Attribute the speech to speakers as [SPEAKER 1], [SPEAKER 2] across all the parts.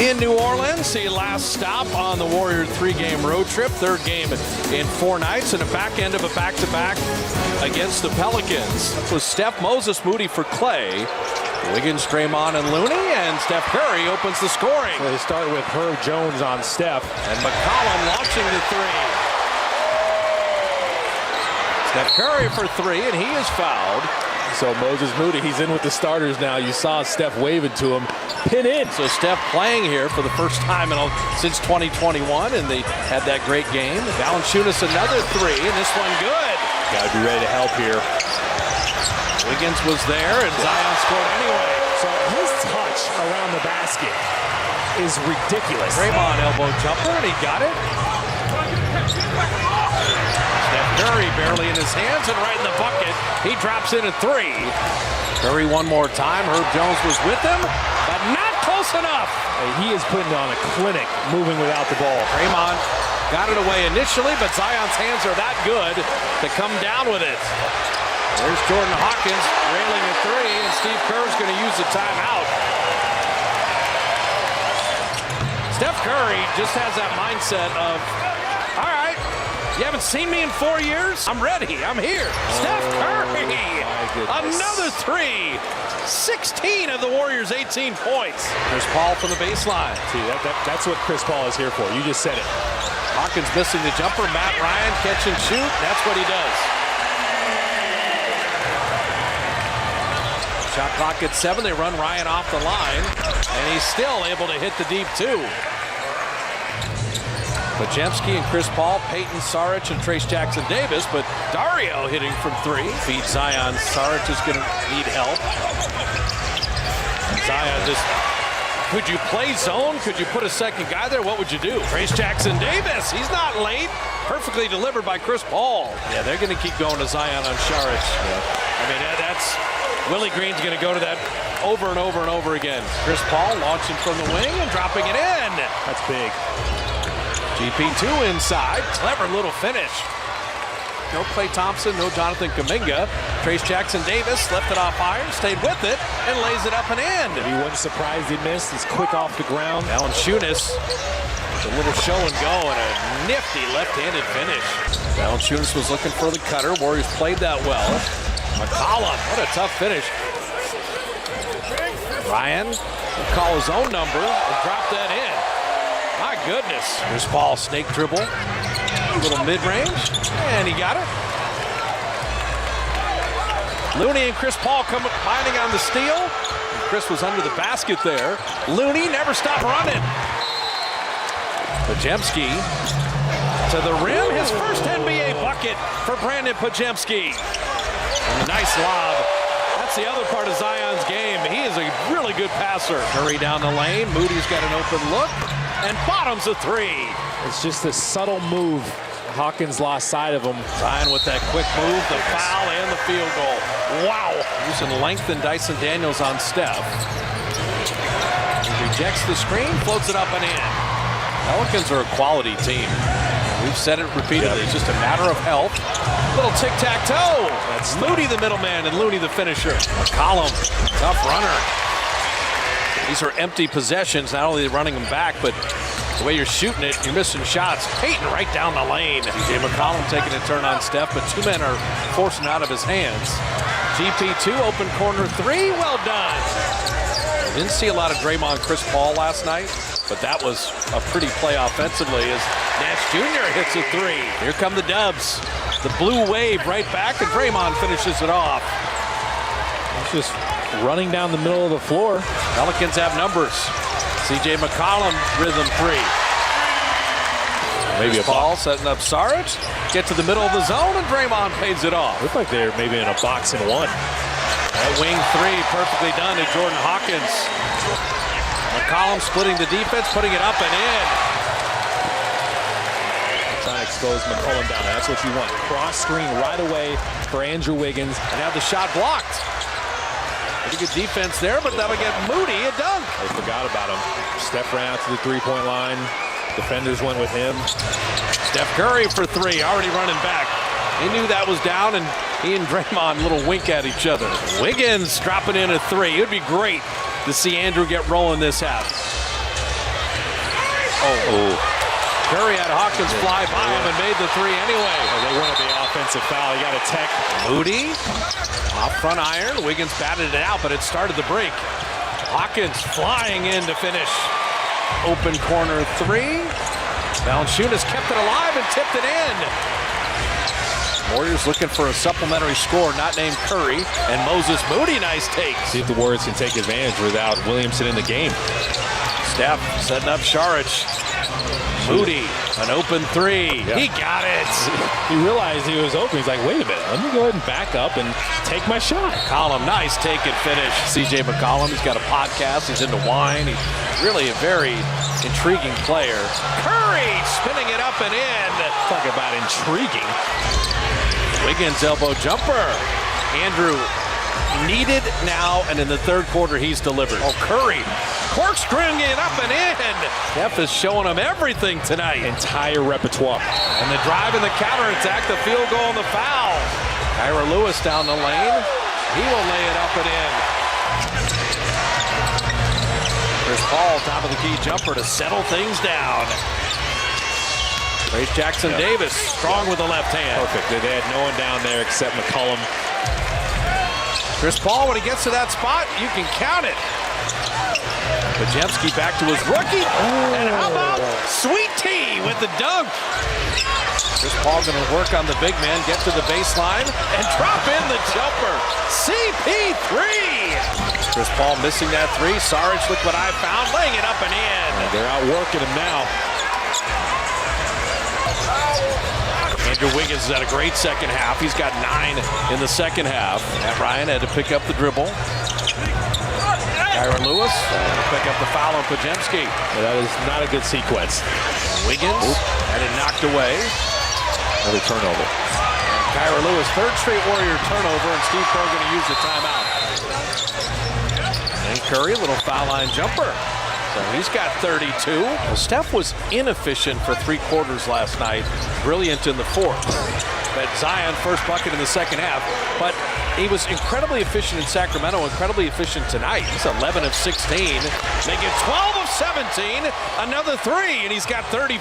[SPEAKER 1] in New Orleans, the last stop on the Warrior three-game road trip. Third game in 4 nights and a back end of a back-to-back against the Pelicans. With Steph, Moses, Moody for Clay. Wiggins, Draymond, and Looney, and Steph Curry opens the scoring.
[SPEAKER 2] So they start with Herb Jones on Steph.
[SPEAKER 1] And McCollum launching the three. Steph Curry for three, and he is fouled.
[SPEAKER 2] So Moses Moody, he's in with the starters now. You saw Steph wave it to him. Pin in.
[SPEAKER 1] So Steph playing here for the first time since 2021, and they had that great game. Valanciunas another three, and this one good.
[SPEAKER 2] Got to be ready to help here.
[SPEAKER 1] Wiggins was there, and Zion scored anyway.
[SPEAKER 2] So his touch around the basket is ridiculous.
[SPEAKER 1] Draymond elbow jumper, and he got it. Steph Curry barely in his hands and right in the bucket. He drops in a three. Curry one more time. Herb Jones was with him, but not close enough.
[SPEAKER 2] He is putting on a clinic moving without the ball.
[SPEAKER 1] Draymond got it away initially, but Zion's hands are that good to come down with it. There's Jordan Hawkins railing a three, and Steve Kerr's going to use the timeout. Steph Curry just has that mindset of, all right, you haven't seen me in 4 years? I'm ready. I'm here. Steph Curry, another three. 16 of the Warriors' 18 points. There's Paul from the baseline.
[SPEAKER 2] See, that's what Chris Paul is here for. You just said it.
[SPEAKER 1] Hawkins missing the jumper. Matt Ryan catch and shoot. That's what he does. Shot clock at 7. They run Ryan off the line, and he's still able to hit the deep two. Podziemski and Chris Paul, Peyton, Saric, and Trace Jackson-Davis, but Dario hitting from three. Feed Zion. Saric is going to need help. Zion just, could you play zone? Could you put a second guy there? What would you do? Trace Jackson-Davis, he's not late. Perfectly delivered by Chris Paul. Yeah, they're going to keep going to Zion on Saric. Yeah. I mean, that's, Willie Green's going to go to that over and over and over again. Chris Paul launching from the wing and dropping it in.
[SPEAKER 2] That's big.
[SPEAKER 1] GP2 inside. Clever little finish. No Klay Thompson, no Jonathan Kuminga. Trace Jackson-Davis left it off iron, stayed with it, and lays it up and in.
[SPEAKER 2] He wasn't surprised he missed. He's quick off the ground.
[SPEAKER 1] Valanciunas, a little show and go, and a nifty left-handed finish. Valanciunas was looking for the cutter. Warriors played that well. McCollum, what a tough finish. Ryan will call his own number and drop that in. My goodness. Here's Paul, snake dribble. A little mid-range, and he got it. Looney and Chris Paul combining on the steal. Chris was under the basket there. Looney never stopped running. Podziemski to the rim. His first NBA bucket for Brandon Podziemski. And a nice lob. That's the other part of Zion's game. He is a really good passer. Curry down the lane. Moody's got an open look. And bottoms a three.
[SPEAKER 2] It's just a subtle move. Hawkins lost sight of him.
[SPEAKER 1] Zion with that quick move, the foul, and the field goal. Wow. Using length and Dyson Daniels on Steph. He rejects the screen, floats it up and in. Pelicans are a quality team. We've said it repeatedly. It's just a matter of health. Little tic-tac-toe. That's Moody the middleman and Looney the finisher. McCollum, tough runner. These are empty possessions, not only running them back, but the way you're shooting it, you're missing shots. Peyton right down the lane. TJ McCollum taking a turn on Steph, but two men are forcing it out of his hands. GP2, open corner three, well done. Didn't see a lot of Draymond Chris Paul last night, but that was a pretty play offensively as Nash Jr. hits a three. Here come the Dubs. The blue wave right back, and Draymond finishes it off.
[SPEAKER 2] It's just running down the middle of the floor.
[SPEAKER 1] Pelicans have numbers. CJ McCollum, rhythm three. Maybe a Paul setting up Saric. Get to the middle of the zone, and Draymond pays it off.
[SPEAKER 2] Looked like they're maybe in a box and one.
[SPEAKER 1] That wing three, perfectly done to Jordan Hawkins. McCollum splitting the defense, putting it up and in.
[SPEAKER 2] Trying to expose McCollum down. That's what you want. Cross screen right away for Andrew Wiggins.
[SPEAKER 1] And have the shot blocked. Pretty good defense there, but that'll get Moody a dunk.
[SPEAKER 2] They forgot about him. Steph ran out to the three-point line. Defenders went with him.
[SPEAKER 1] Steph Curry for three, already running back. He knew that was down, and he and Draymond a little wink at each other. Wiggins dropping in a three. It would be great to see Andrew get rolling this half.
[SPEAKER 2] Oh.
[SPEAKER 1] Curry had Hawkins fly by him and made the three anyway.
[SPEAKER 2] Oh, they wanted the offensive foul. He got a tech.
[SPEAKER 1] Moody, off front iron. Wiggins batted it out, but it started the break. Hawkins flying in to finish. Open corner three. Valanciunas kept it alive and tipped it in. Warriors looking for a supplementary score, not named Curry. And Moses Moody, nice take.
[SPEAKER 2] See if the Warriors can take advantage without Williamson in the game.
[SPEAKER 1] Steph setting up Saric. Moody, an open three.
[SPEAKER 2] Yeah.
[SPEAKER 1] He got it.
[SPEAKER 2] He realized he was open. He's like, wait a minute, let me go ahead and back up and take my shot.
[SPEAKER 1] McCollum, nice take and finish. CJ McCollum, he's got a podcast. He's into wine. He's really a very intriguing player. Curry spinning it up and in.
[SPEAKER 2] Talk about intriguing.
[SPEAKER 1] Wiggins elbow jumper. Andrew needed now, and in the third quarter he's delivered. Oh, Curry corkscrewing it up and in. Steph is showing him everything tonight.
[SPEAKER 2] Entire repertoire.
[SPEAKER 1] And the drive and the counterattack, the field goal and the foul. Kyra Lewis down the lane. He will lay it up and in. Chris Paul, top of the key jumper to settle things down. Trace Jackson-Davis, strong with the left hand.
[SPEAKER 2] Perfect. They had no one down there except McCollum.
[SPEAKER 1] Chris Paul, when he gets to that spot, you can count it. Podziemski back to his rookie. And how about Sweet Tea with the dunk? Chris Paul going to work on the big man, get to the baseline, and drop in the jumper. CP3. Chris Paul missing that three. Saric, look what I found, laying it up and in.
[SPEAKER 2] They're outworking him now.
[SPEAKER 1] Andrew Wiggins has had a great second half. He's got 9 in the second half. Matt Ryan had to pick up the dribble. Kyra Lewis pick up the foul on Podziemski.
[SPEAKER 2] That is not a good sequence.
[SPEAKER 1] Wiggins had it knocked away.
[SPEAKER 2] Another turnover.
[SPEAKER 1] Kyra Lewis, third straight Warrior turnover, and Steve Kerr going to use the timeout. And Curry, little foul line jumper. So he's got 32. Well, Steph was inefficient for 3 quarters last night. Brilliant in the fourth. But Zion, first bucket in the second half. But he was incredibly efficient in Sacramento, incredibly efficient tonight. He's 11 of 16, making 12 of 17. Another 3, and he's got 35.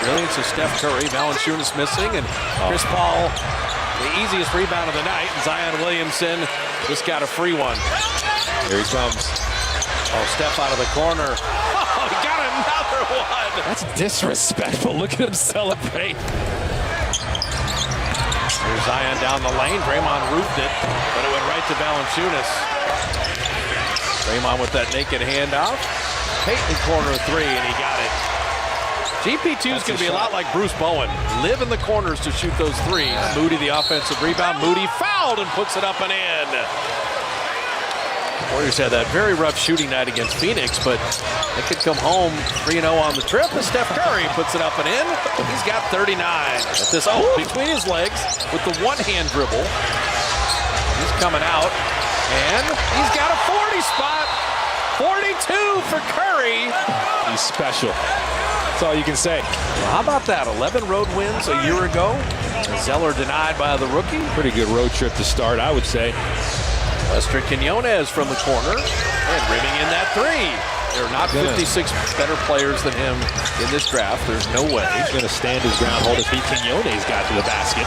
[SPEAKER 1] Brilliance of Steph Curry. Valanciunas missing, and Chris Paul, the easiest rebound of the night. And Zion Williamson just got a free one.
[SPEAKER 2] Here he comes.
[SPEAKER 1] Oh, Steph out of the corner. Oh, he got another one.
[SPEAKER 2] That's disrespectful. Look at him celebrate.
[SPEAKER 1] Here's Zion down the lane. Draymond roofed it, but it went right to Valanciunas. Draymond with that naked handoff. Payton corner 3, and he got it. GP2 is going to be a lot like Bruce Bowen. Live in the corners to shoot those threes. Moody, the offensive rebound. Moody fouled and puts it up and in. Warriors had that very rough shooting night against Phoenix, but they could come home 3-0 on the trip. And Steph Curry puts it up and in. He's got 39. At this between his legs with the one-hand dribble. He's coming out, and he's got a 40 spot. 42 for Curry.
[SPEAKER 2] He's special. That's all you can say.
[SPEAKER 1] Well, how about that? 11 road wins a year ago. Zeller denied by the rookie.
[SPEAKER 2] Pretty good road trip to start, I would say.
[SPEAKER 1] Lester Quinones from the corner and rimming in that 3. There are not 56 better players than him in this draft. There's no way.
[SPEAKER 2] He's going to stand his ground, hold his feet. Quinones got to the basket.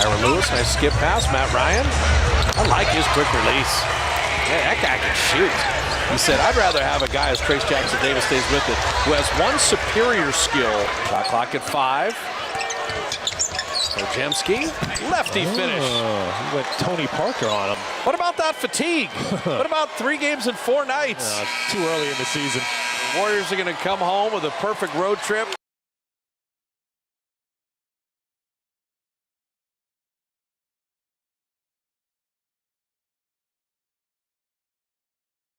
[SPEAKER 1] Kyra Lewis, nice skip pass. Matt Ryan. I like his quick release. Man, that guy can shoot. He said, I'd rather have a guy, as Trace Jackson-Davis stays with it, who has one superior skill. Shot clock at 5. Podziemski, lefty finish.
[SPEAKER 2] He went Tony Parker on him.
[SPEAKER 1] What about that fatigue? What about 3 games and 4 nights?
[SPEAKER 2] Too early in the season.
[SPEAKER 1] Warriors are going to come home with a perfect road trip.